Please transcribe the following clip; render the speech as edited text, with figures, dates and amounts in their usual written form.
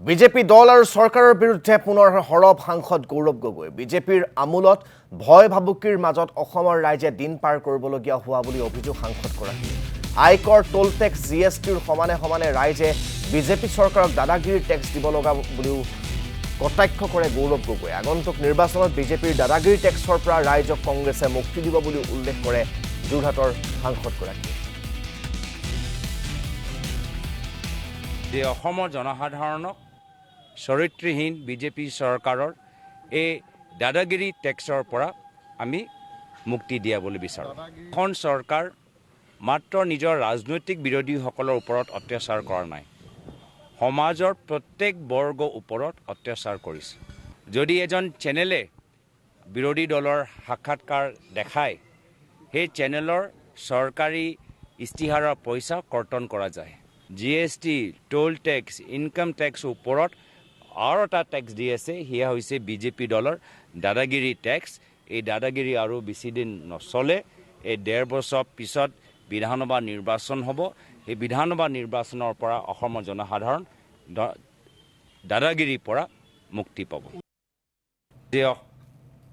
BJP দল আৰু চৰকাৰৰ বিৰুদ্ধে পুনৰ হৰব সাংসদ গৌৰৱ গগৈ বিজেপিৰ আমোলত ভয় ভাবুকিৰ মাজত অসমৰ ৰাইজে দিন পাৰ কৰিবলগীয়া হোৱা বুলি অভিযোগ সাংসদগৰাকী আয়কৰ টোল টেক্স জিএছটিৰ সমানে সমানে ৰাইজে বিজেপি চৰকাৰক দাদাগিৰিৰ টেক্স দিব লগা বুলিও কটাক্ষ কৰে গৌৰৱ গগৈ আগন্তুক নিৰ্বাচনত বিজেপিৰ দাদাগিৰি টেক্সৰ পৰা ৰাইজক কংগ্ৰেছে মুক্তি দিব বুলি উল্লেখ কৰে যোৰহাটৰ সাংসদগৰাকী যে অসমৰ জনসাধাৰণক চৰিত্ৰহীন বিজেপি চৰকাৰৰ এই দাদাগিৰি টেক্সৰ পৰা আমি মুক্তি দিয়া বুলি বিচাৰোঁ। এখন চৰকাৰ মাত্ৰ নিজৰ ৰাজনৈতিক বিৰোধীসকলৰ ওপৰত অত্যাচাৰ কৰা নাই, সমাজৰ প্ৰত্যেক বৰ্গৰ ওপৰত অত্যাচাৰ কৰিছে। যদি এজন চেনেলে বিৰোধী দলৰ সাক্ষাৎকাৰ দেখায়, সেই চেনেলৰ চৰকাৰী ইস্তিহাৰৰ পইচা কৰ্তন কৰা যায়। জিএছটি, টোল টেক্স, ইনকাম টেক্সৰ ওপৰত আৰু এটা টেক্স দি আছে, সেয়া হৈছে বিজেপি দলৰ দাদাগিৰি টেক্স। এই দাদাগিৰি আৰু বেছি দিন নচলে। এই 1.5 বছৰ পিছত বিধানসভা নিৰ্বাচন হ'ব। সেই বিধানসভা নিৰ্বাচনৰ পৰা অসমৰ জনসাধাৰণ দাদাগিৰিৰ পৰা মুক্তি পাব।